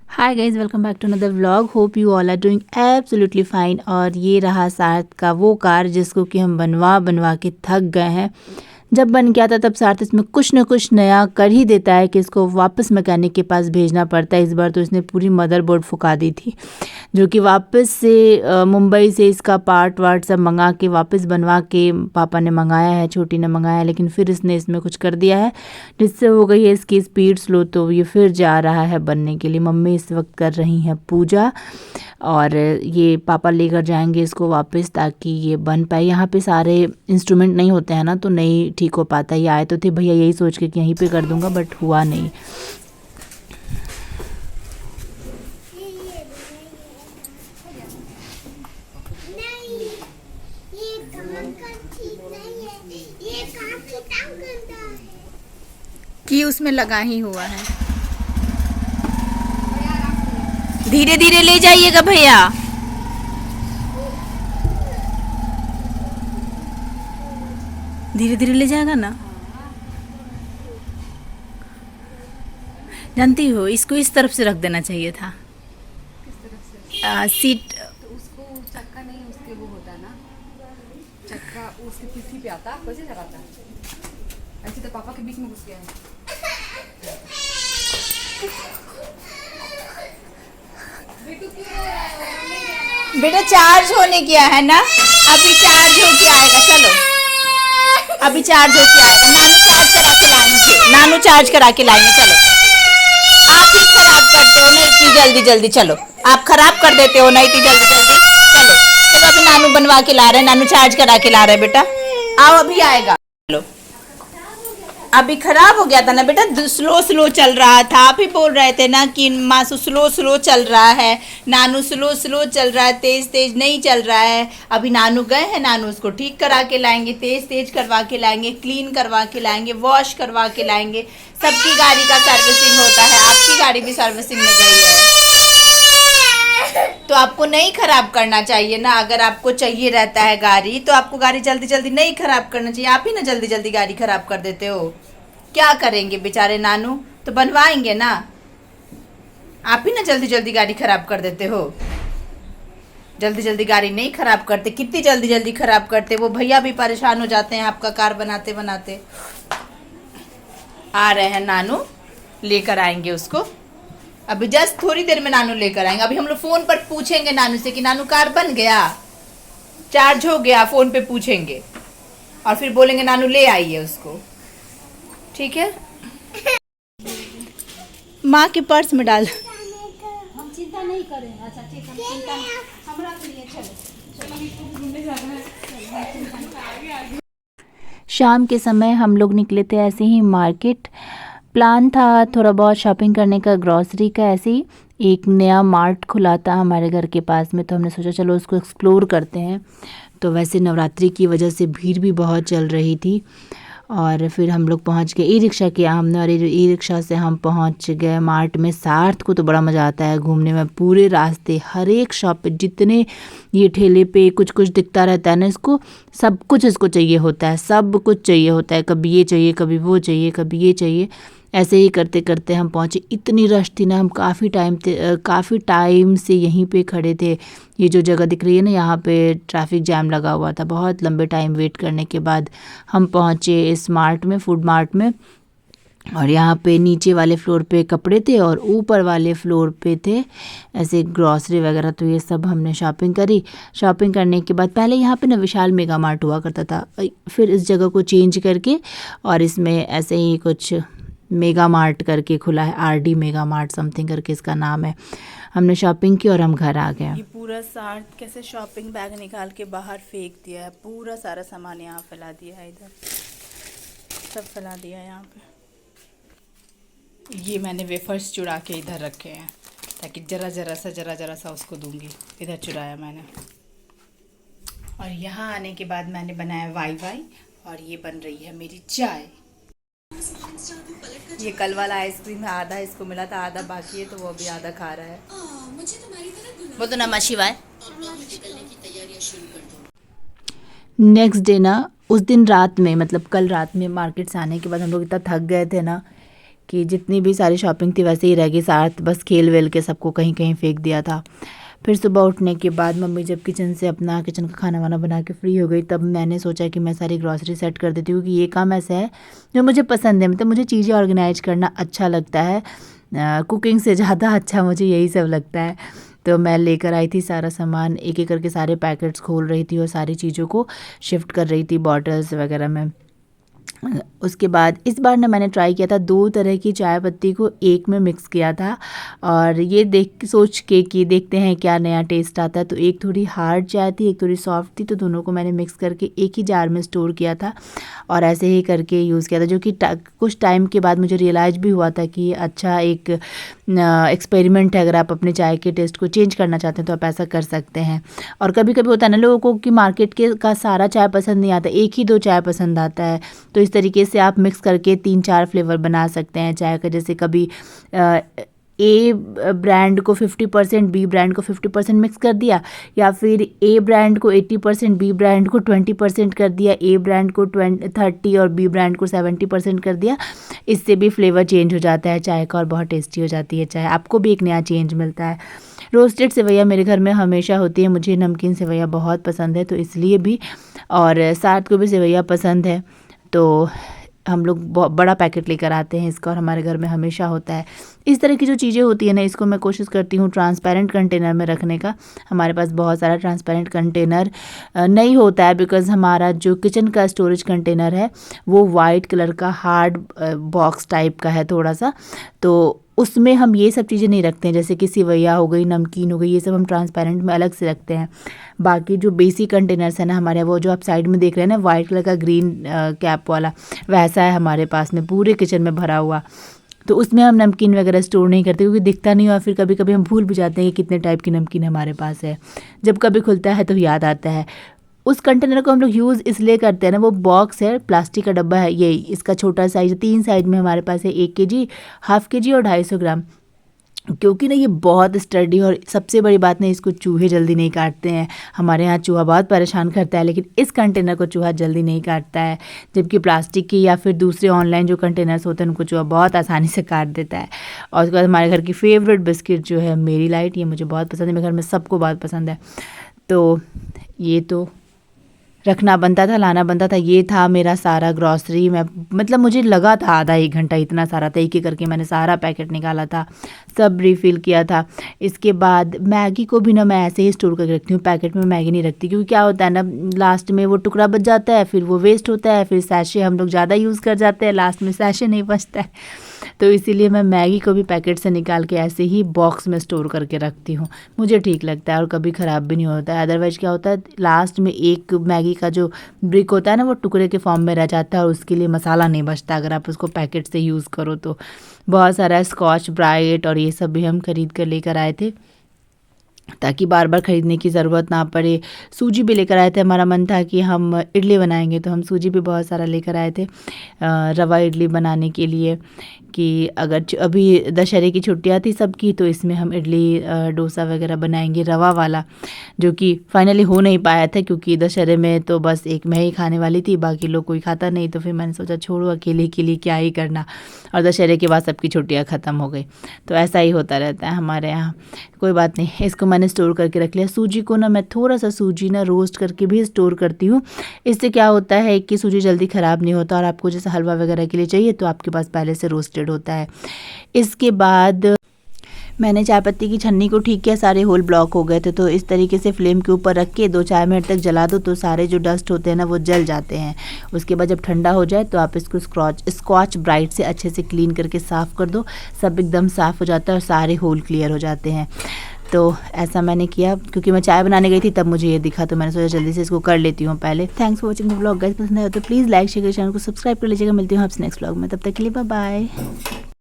Hi guys, welcome back to another vlog. Hope you all are doing absolutely fine. और ये रहा सार्थ का वो कार जिसको कि हम बनवा बनवा के थक गए हैं। जब बन गया था तब सार्थ इसमें कुछ न कुछ नया कर ही देता है कि इसको वापस मैकेनिक के पास भेजना पड़ता है। इस बार तो इसने पूरी मदरबोर्ड फुका दी थी, जो कि वापस से मुंबई से इसका पार्ट वार्ट सब मंगा के वापस बनवा के पापा ने मंगाया है, छोटी ने मंगाया है। लेकिन फिर इसने इसमें कुछ कर दिया है जिससे हो गई है इसकी स्पीड स्लो, तो ये फिर जा रहा है बनने के लिए। मम्मी इस वक्त कर रही हैं पूजा और ये पापा लेकर जाएंगे इसको वापस ताकि ये बन पाए। यहाँ पे सारे इंस्ट्रूमेंट नहीं होते हैं ना, तो नहीं ठीक हो पाता। ये आए तो थे भैया यही सोच के कि यहीं पे कर दूंगा, बट हुआ नहीं। कि उसमें लगा ही हुआ है। धीरे धीरे ले जाइएगा भैया। धीरे धीरे ले जाएगा ना। जानती हो, इसको इस तरफ से रख देना चाहिए था। सीट तो उसको चक्का नहीं, उसके वो होता है ना, चक्का उसके पीठी पे आता, कैसे चलाता ऐसे तो पापा के बीच में घुस गया है। बेटा चार्ज होने गया है ना, अभी चार्ज होके आएगा। चलो अभी चार्ज होके आएगा। नानू चार्ज करा के लाएंगे। चलो, आप ही खराब करते हो ना इतनी जल्दी जल्दी। चलो, आप खराब कर देते हो ना इतनी जल्दी जल्दी। चलो चलो, अभी नानू बनवा के ला रहे हैं, नानू चार्ज करा के ला रहे हैं। बेटा आओ, अभी आएगा। चलो, अभी खराब हो गया था ना बेटा, स्लो स्लो चल रहा था। आप ही बोल रहे थे ना कि मासू स्लो स्लो चल रहा है, नानू स्लो स्लो चल रहा है, तेज तेज नहीं चल रहा है। अभी नानू गए हैं, नानू उसको ठीक करा के लाएंगे, तेज तेज करवा के लाएंगे, क्लीन करवा के लाएंगे, वॉश करवा के लाएंगे। सबकी गाड़ी का सर्विसिंग होता है, आपकी गाड़ी भी सर्विसिंग में गई है, तो आपको नहीं खराब करना चाहिए ना। अगर आपको चाहिए रहता है गाड़ी तो आपको गाड़ी जल्दी जल्दी नहीं खराब करना चाहिए। आप ही ना जल्दी जल्दी गाड़ी खराब कर देते हो। क्या करेंगे बेचारे नानू, तो बनवाएंगे ना। आप ही ना जल्दी जल्दी गाड़ी खराब कर देते हो। जल्दी जल्दी गाड़ी नहीं खराब करते, कितनी जल्दी जल्दी खराब करते। वो भैया भी परेशान हो जाते हैं आपका कार बनाते बनाते। आ रहे हैं नानू, लेकर आएंगे उसको। अभी जस्ट थोड़ी देर में नानू लेकर आएंगे। अभी हम लोग फोन पर पूछेंगे नानू से कि नानू कार बन गया, चार्ज हो गया, फोन पे पूछेंगे और फिर बोलेंगे नानू ले आइए उसको। ठीक है, माँ के पर्स में डाल। हम चिंता नहीं करें। अच्छा ठीक है, चिंता हमरा के लिए। चलो घूमने जाना है। शाम के समय हम लोग निकले थे ऐसे ही मार्केट। प्लान था थोड़ा बहुत शॉपिंग करने का, ग्रॉसरी का। ऐसे ही एक नया मार्ट खुला था हमारे घर के पास में, तो हमने सोचा चलो उसको एक्सप्लोर करते हैं। तो वैसे नवरात्रि की वजह से भीड़ भी बहुत चल रही थी और फिर हम लोग पहुंच गए। ई रिक्शा किया हमने और ई रिक्शा से हम पहुंच गए मार्ट में। सार्थ को तो बड़ा मज़ा आता है घूमने में। पूरे रास्ते हर एक शॉप पे जितने ये ठेले पे कुछ कुछ दिखता रहता है ना, इसको सब कुछ इसको चाहिए होता है, सब कुछ चाहिए होता है। कभी ये चाहिए, कभी वो चाहिए, कभी ये चाहिए। ऐसे ही करते करते हम पहुँचे। इतनी रश थी ना, हम काफ़ी टाइम से यहीं पे खड़े थे। ये जो जगह दिख रही है ना, यहाँ पे ट्रैफिक जैम लगा हुआ था। बहुत लंबे टाइम वेट करने के बाद हम पहुँचे इस मार्ट में, फूड मार्ट में। और यहाँ पे नीचे वाले फ्लोर पे कपड़े थे और ऊपर वाले फ्लोर पे थे ऐसे ग्रॉसरी वगैरह। तो ये सब हमने शॉपिंग करी। शॉपिंग करने के बाद पहले यहाँ पे ना विशाल मेगा मार्ट हुआ करता था, फिर इस जगह को चेंज करके और इसमें ऐसे ही कुछ मेगा मार्ट करके खुला है। आरडी मेगा मार्ट समथिंग करके इसका नाम है। हमने शॉपिंग की और हम घर आ गए। ये पूरा सार्थ कैसे शॉपिंग बैग निकाल के बाहर फेंक दिया है। पूरा सारा सामान यहाँ फैला दिया है, इधर सब फैला दिया है यहाँ पे। ये मैंने वेफर्स चुरा के इधर रखे हैं ताकि जरा जरा सा उसको दूंगी। इधर चुराया मैंने। और यहाँ आने के बाद मैंने बनाया वाई वाई और ये बन रही है मेरी चाय। ये कल वाला आइसक्रीम है, आधा इसको मिला था, आधा बाकी है, तो वो भी आधा खा रहा है। वो तो नमः शिवाय। नेक्स्ट डे ना, उस दिन रात में मतलब कल रात में मार्केट से आने के बाद हम लोग इतना थक गए थे ना कि जितनी भी सारी शॉपिंग थी वैसे ही रह गई, साथ बस खेल वेल के सबको कहीं कहीं फेंक दिया था। फिर सुबह उठने के बाद मम्मी जब किचन का खाना वाना बना के फ्री हो गई, तब मैंने सोचा कि मैं सारी ग्रॉसरी सेट कर देती हूँ, कि ये काम ऐसा है जो मुझे पसंद है, मतलब मुझे चीज़ें ऑर्गेनाइज करना अच्छा लगता है, कुकिंग से ज़्यादा अच्छा मुझे यही सब लगता है। तो मैं लेकर आई थी सारा सामान, एक एक करके सारे पैकेट्स खोल रही थी और सारी चीज़ों को शिफ्ट कर रही थी बॉटल्स वगैरह में। उसके बाद इस बार ना मैंने ट्राई किया था 2 तरह की चाय पत्ती को एक में मिक्स किया था, और ये सोच के कि देखते हैं क्या नया टेस्ट आता है। तो एक थोड़ी हार्ड चाय थी, एक थोड़ी सॉफ्ट थी, तो दोनों को मैंने मिक्स करके एक ही जार में स्टोर किया था और ऐसे ही करके यूज़ किया था, जो कि कुछ टाइम के बाद मुझे रियलाइज़ भी हुआ था कि अच्छा एक एक्सपेरिमेंट है। अगर आप अपने चाय के टेस्ट को चेंज करना चाहते हैं तो आप ऐसा कर सकते हैं। और कभी कभी होता है ना लोगों को कि मार्केट का सारा चाय पसंद नहीं आता, 1 ही 2 चाय पसंद आता है, तो इस तरीके से आप मिक्स करके 3-4 फ्लेवर बना सकते हैं चाय का। जैसे कभी ए ब्रांड को 50%, बी ब्रांड को 50% मिक्स कर दिया, या फिर ए ब्रांड को 80%, बी ब्रांड को 20% कर दिया, ए ब्रांड को 30 और बी ब्रांड को 70% कर दिया। इससे भी फ्लेवर चेंज हो जाता है चाय का और बहुत टेस्टी हो जाती है चाय, आपको भी एक नया चेंज मिलता है। रोस्टेड सेवैया मेरे घर में हमेशा होती है, मुझे नमकीन सेवैया बहुत पसंद है तो इसलिए भी, और साथ को भी सेवैया पसंद है, तो हम लोग बहुत बड़ा पैकेट लेकर आते हैं इसका और हमारे घर में हमेशा होता है। इस तरह की जो चीज़ें होती है ना, इसको मैं कोशिश करती हूँ ट्रांसपेरेंट कंटेनर में रखने का। हमारे पास बहुत सारा ट्रांसपेरेंट कंटेनर नहीं होता है, बिकॉज़ हमारा जो किचन का स्टोरेज कंटेनर है वो वाइट कलर का हार्ड बॉक्स टाइप का है थोड़ा सा, तो उसमें हम ये सब चीज़ें नहीं रखते हैं, जैसे कि सेवैया हो गई, नमकीन हो गई, ये सब हम ट्रांसपेरेंट में अलग से रखते हैं। बाकी जो बेसिक कंटेनर्स है ना हमारे, वो जो आप साइड में देख रहे हैं ना वाइट कलर का ग्रीन कैप वाला, वैसा है हमारे पास में पूरे किचन में भरा हुआ। तो उसमें हम नमकीन वगैरह स्टोर नहीं करते क्योंकि दिखता नहीं, और फिर कभी कभी हम भूल भी जाते हैं कि कितने टाइप की नमकीन हमारे पास है। जब कभी खुलता है तो याद आता है। उस कंटेनर को हम लोग यूज़ इसलिए करते हैं ना, वो बॉक्स है, प्लास्टिक का डब्बा है, ये इसका छोटा साइज 3 साइज में हमारे पास है, 1 kg, ½ kg और 250 ग्राम। क्योंकि ना ये बहुत स्टडी, और सबसे बड़ी बात ना इसको चूहे जल्दी नहीं काटते हैं। हमारे यहाँ चूहा बहुत परेशान करता है, लेकिन इस कंटेनर को चूहा जल्दी नहीं काटता है, जबकि प्लास्टिक की या फिर दूसरे ऑनलाइन जो कंटेनर्स होते हैं उनको चूहा बहुत आसानी से काट देता है। और उसके बाद हमारे घर की फेवरेट बिस्किट जो है मेरी लाइट, ये मुझे बहुत पसंद है, मेरे घर में सबको बहुत पसंद है। तो ये तो रखना बनता था, लाना बनता था, ये था मेरा सारा ग्रॉसरी। मैं मतलब मुझे लगा था आधा 1 घंटा, इतना सारा था, एक करके मैंने सारा पैकेट निकाला था, सब रिफ़िल किया था। इसके बाद मैगी को भी ना मैं ऐसे ही स्टोर करके रखती हूँ, पैकेट में मैगी नहीं रखती, क्योंकि क्या होता है ना लास्ट में वो टुकड़ा बच जाता है, फिर वो वेस्ट होता है, फिर सैशे हम लोग ज़्यादा यूज़ कर जाते हैं, लास्ट में सैशे नहीं बचता है। तो इसीलिए मैं मैगी को भी पैकेट से निकाल के ऐसे ही बॉक्स में स्टोर करके रखती हूँ, मुझे ठीक लगता है और कभी ख़राब भी नहीं होता है। अदरवाइज़ क्या होता है लास्ट में एक मैगी का जो ब्रिक होता है ना वो टुकड़े के फॉर्म में रह जाता है और उसके लिए मसाला नहीं बचता अगर आप उसको पैकेट से यूज़ करो तो। बहुत सारा स्कॉच ब्राइट और ये सब भी हम खरीद कर लेकर आए थे ताकि बार बार ख़रीदने की ज़रूरत ना पड़े। सूजी भी लेकर आए थे, हमारा मन था कि हम इडली बनाएंगे तो हम सूजी भी बहुत सारा लेकर आए थे रवा इडली बनाने के लिए, कि अगर अभी दशहरे की छुट्टियां थी सबकी तो इसमें हम इडली डोसा वगैरह बनाएंगे रवा वाला, जो कि फाइनली हो नहीं पाया था क्योंकि दशहरे में तो बस एक मैं ही खाने वाली थी, बाकी लोग कोई खाता नहीं, तो फिर मैंने सोचा छोड़ो अकेले के लिए क्या ही करना, और दशहरे के बाद सबकी छुट्टियाँ ख़त्म हो गई। तो ऐसा ही होता रहता है हमारे यहाँ, कोई बात नहीं। इसको मैंने स्टोर करके रख लिया। सूजी को ना मैं थोड़ा सा सूजी ना रोस्ट करके भी स्टोर करती हूँ, इससे क्या होता है कि सूजी जल्दी ख़राब नहीं होता और आपको जैसे हलवा वगैरह के लिए चाहिए तो आपके पास पहले से रोस्टेड होता है। इसके बाद मैंने चाय पत्ती की छन्नी को ठीक किया, सारे होल ब्लॉक हो गए थे, तो इस तरीके से फ्लेम के ऊपर रख के 2-4 मिनट तक जला दो तो सारे जो डस्ट होते हैं ना वो जल जाते हैं। उसके बाद जब ठंडा हो जाए तो आप इसको स्कॉच ब्राइट से अच्छे से क्लीन करके साफ़ कर दो, सब एकदम साफ़ हो जाता है और सारे होल क्लियर हो जाते हैं। तो ऐसा मैंने किया क्योंकि मैं चाय बनाने गई थी तब मुझे ये दिखा, तो मैंने सोचा जल्दी से इसको कर लेती हूँ पहले। Thanks for watching the blog guys, पसंद आया तो प्लीज़ लाइक शेयर चैनल को सब्सक्राइब कर लीजिएगा। मिलती हूँ आपसे नेक्स्ट ब्लॉग में, तब तक के लिए बाय बाय।